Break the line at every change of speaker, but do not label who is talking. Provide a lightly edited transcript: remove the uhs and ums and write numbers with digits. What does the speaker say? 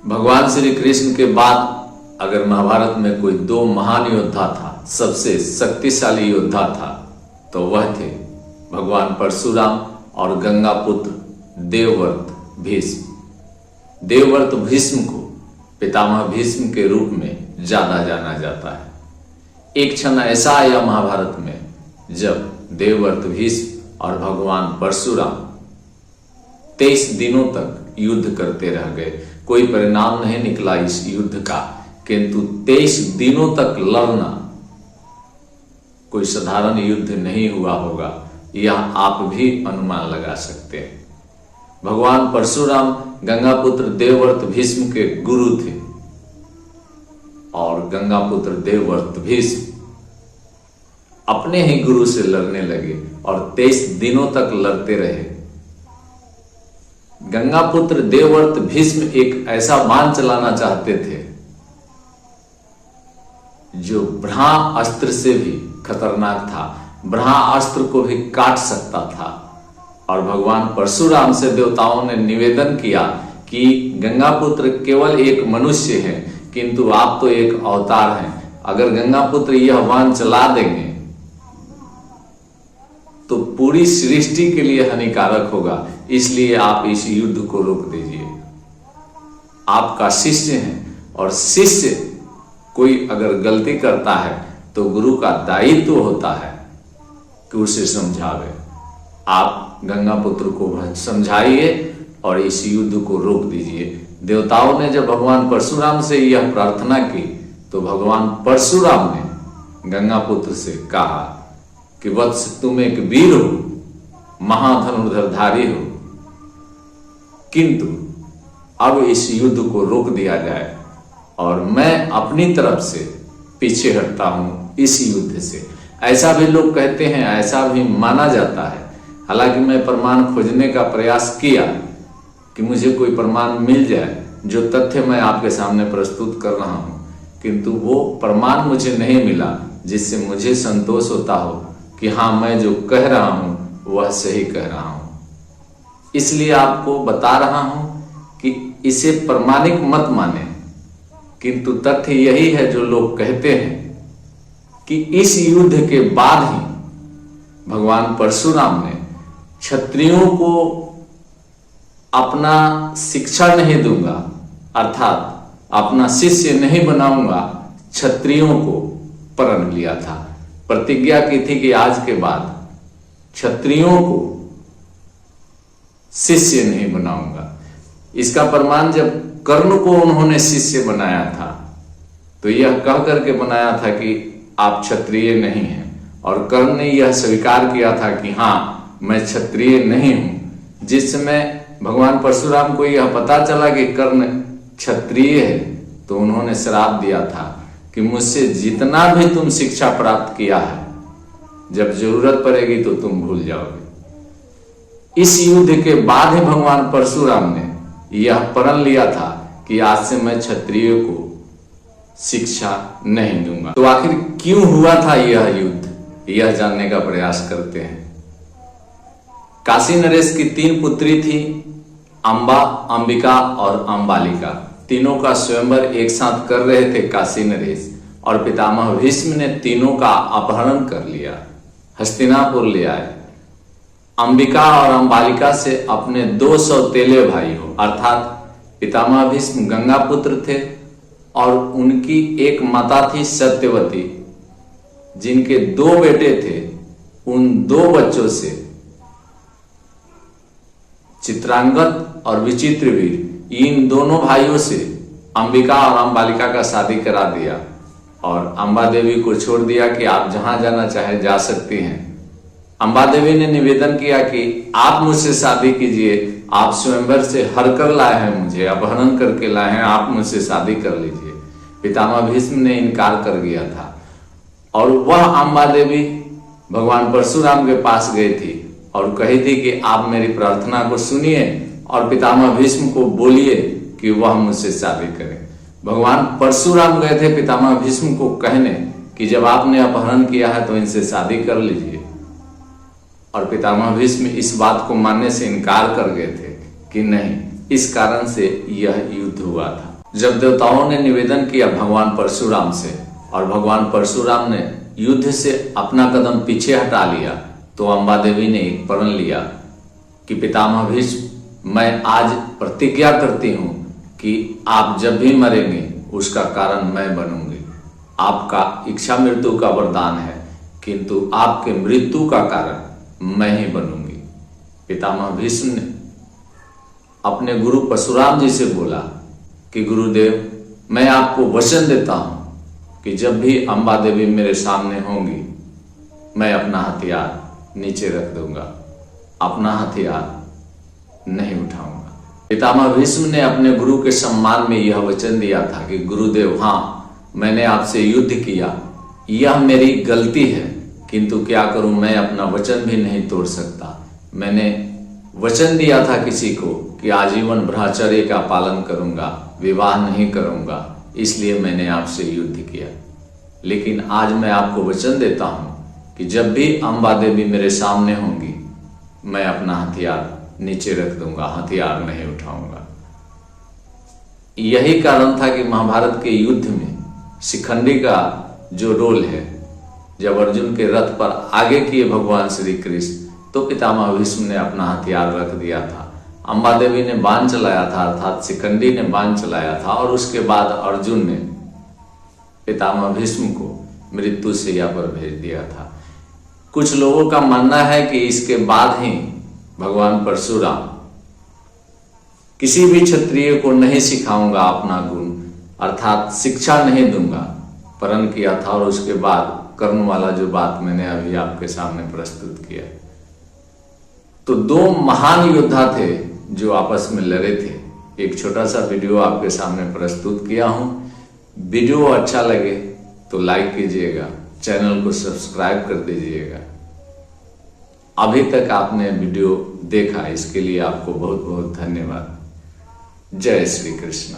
भगवान श्री कृष्ण के बाद अगर महाभारत में कोई दो महान योद्धा था, सबसे शक्तिशाली योद्धा था, तो वह थे भगवान परशुराम और गंगा पुत्र देवव्रत भीष्म। देवव्रत भीष्म को पितामह भीष्म के रूप में ज्यादा जाना जाता है। एक क्षण ऐसा आया महाभारत में जब देवव्रत भीष्म और भगवान परशुराम 23 दिनों तक युद्ध करते रह गए। कोई परिणाम नहीं निकला इस युद्ध का, किंतु 23 दिनों तक लड़ना कोई साधारण युद्ध नहीं हुआ होगा, यह आप भी अनुमान लगा सकते हैं। भगवान परशुराम गंगापुत्र देवव्रत भीष्म के गुरु थे और गंगापुत्र देवव्रत भीष्म अपने ही गुरु से लड़ने लगे और 23 दिनों तक लड़ते रहे। गंगापुत्र देवव्रत भीष्म एक ऐसा बाण चलाना चाहते थे जो ब्रह्मास्त्र से भी खतरनाक था, ब्रह्मास्त्र को भी काट सकता था। और भगवान परशुराम से देवताओं ने निवेदन किया कि गंगापुत्र केवल एक मनुष्य है, किंतु आप तो एक अवतार हैं। अगर गंगापुत्र यह बाण चला देंगे तो पूरी सृष्टि के लिए हानिकारक होगा, इसलिए आप इस युद्ध को रोक दीजिए। आपका शिष्य हैं और शिष्य कोई अगर गलती करता है तो गुरु का दायित्व होता है कि उसे समझावे। आप गंगापुत्र को समझाइए और इस युद्ध को रोक दीजिए। देवताओं ने जब भगवान परशुराम से यह प्रार्थना की तो भगवान परशुराम ने गंगापुत्र से कहा कि वत्स, तुम एक वीर हो, महाधनुर्धरधारी हो, किंतु अब इस युद्ध को रोक दिया जाए और मैं अपनी तरफ से पीछे हटता हूं इस युद्ध से। ऐसा भी लोग कहते हैं, ऐसा भी माना जाता है। हालांकि मैं प्रमाण खोजने का प्रयास किया कि मुझे कोई प्रमाण मिल जाए, जो तथ्य मैं आपके सामने प्रस्तुत कर रहा हूं, किंतु वो प्रमाण मुझे नहीं मिला जिससे मुझे संतोष होता हो कि हाँ, मैं जो कह रहा हूं वह सही कह रहा हूं। इसलिए आपको बता रहा हूं कि इसे प्रमाणिक मत माने, किंतु तथ्य यही है जो लोग कहते हैं कि इस युद्ध के बाद ही भगवान परशुराम ने क्षत्रियों को अपना शिक्षा नहीं दूंगा, अर्थात अपना शिष्य नहीं बनाऊंगा, क्षत्रियों को प्रण लिया था। प्रतिज्ञा की थी कि आज के बाद क्षत्रियों को शिष्य नहीं बनाऊंगा। इसका प्रमाण जब कर्ण को उन्होंने शिष्य बनाया था तो यह कह करके बनाया था कि आप क्षत्रिय नहीं हैं, और कर्ण ने यह स्वीकार किया था कि हाँ, मैं क्षत्रिय नहीं हूं। जिस समय भगवान परशुराम को यह पता चला कि कर्ण क्षत्रिय है तो उन्होंने श्राप दिया था कि मुझसे जितना भी तुम शिक्षा प्राप्त किया है, जब जरूरत पड़ेगी तो तुम भूल जाओगे। इस युद्ध के बाद ही भगवान परशुराम ने यह प्रण लिया था कि आज से मैं क्षत्रिय को शिक्षा नहीं दूंगा। तो आखिर क्यों हुआ था यह युद्ध, यह जानने का प्रयास करते हैं। काशी नरेश की 3 पुत्री थी, अंबा, अंबिका और अंबालिका। तीनों का स्वयंवर एक साथ कर रहे थे काशी नरेश, और पितामह भीष्म ने तीनों का अपहरण कर लिया, हस्तिनापुर ले आए। अंबिका और अंबालिका से अपने 2 सौतेले भाई हो, अर्थात पितामह भीष्म गंगापुत्र थे और उनकी एक माता थी सत्यवती, जिनके 2 बेटे थे। उन 2 बच्चों से चित्रांगद और विचित्रवीर, इन दोनों भाइयों से अंबिका और अंबालिका का शादी करा दिया और अंबा देवी को छोड़ दिया कि आप जहां जाना चाहे जा सकती हैं। अंबा देवी ने निवेदन किया कि आप मुझसे शादी कीजिए, आप स्वयंवर से हर कर लाए हैं, मुझे अपहरण करके लाए हैं, आप मुझसे शादी कर लीजिए। पितामह भीष्म ने इनकार कर दिया था और वह अंबा देवी भगवान परशुराम के पास गई थी और कही थी कि आप मेरी प्रार्थना को सुनिए और पितामह भीष्म को बोलिए कि वह मुझसे शादी करें। भगवान परशुराम गए थे पितामह भीष्म को कहने कि जब आपने अपहरण किया है तो इनसे शादी कर लीजिए, और पितामह भीष्म इस बात को मानने से इनकार कर गए थे कि नहीं, इस कारण से यह युद्ध हुआ था। जब देवताओं ने निवेदन किया भगवान परशुराम से और भगवान परशुराम ने युद्ध से अपना कदम पीछे हटा लिया, तो अंबा देवी ने एक प्रण लिया कि पितामह भीष्म, मैं आज प्रतिज्ञा करती हूं कि आप जब भी मरेंगे उसका कारण मैं बनूंगी। आपका इच्छा मृत्यु का वरदान है, किंतु आपके मृत्यु का कारण मैं ही बनूंगी। पितामह भीष्म ने अपने गुरु परशुराम जी से बोला कि गुरुदेव, मैं आपको वचन देता हूं कि जब भी अंबा देवी मेरे सामने होंगी, मैं अपना हथियार नीचे रख दूंगा, अपना हथियार नहीं उठाऊंगा। पितामह भीष्म ने अपने गुरु के सम्मान में यह वचन दिया था कि गुरुदेव, हाँ, मैंने आपसे युद्ध किया, यह मेरी गलती है, किंतु क्या करूं, मैं अपना वचन भी नहीं तोड़ सकता। मैंने वचन दिया था किसी को कि आजीवन ब्रह्मचर्य का पालन करूंगा, विवाह नहीं करूंगा, इसलिए मैंने आपसे युद्ध किया। लेकिन आज मैं आपको वचन देता हूं कि जब भी अंबा देवी मेरे सामने होंगी, मैं अपना हथियार नीचे रख दूंगा, हथियार नहीं उठाऊंगा। यही कारण था कि महाभारत के युद्ध में शिखंडी का जो रोल है, जब अर्जुन के रथ पर आगे किए भगवान श्री कृष्ण, तो पितामह भीष्म ने अपना हथियार रख दिया था। अंबा देवी ने बाण चलाया था, अर्थात शिखंडी ने बाण चलाया था, और उसके बाद अर्जुन ने पितामह भीष्म को मृत्यु शैया पर भेज दिया था। कुछ लोगों का मानना है कि इसके बाद ही भगवान परशुराम, किसी भी क्षत्रिय को नहीं सिखाऊंगा अपना गुण, अर्थात शिक्षा नहीं दूंगा, प्रण किया था। और उसके बाद कर्ण वाला जो बात मैंने अभी आपके सामने प्रस्तुत किया। तो दो महान योद्धा थे जो आपस में लड़े थे। एक छोटा सा वीडियो आपके सामने प्रस्तुत किया हूं। वीडियो अच्छा लगे तो लाइक कीजिएगा, चैनल को सब्सक्राइब कर दीजिएगा। अभी तक आपने वीडियो देखा, इसके लिए आपको बहुत बहुत धन्यवाद। जय श्री कृष्ण।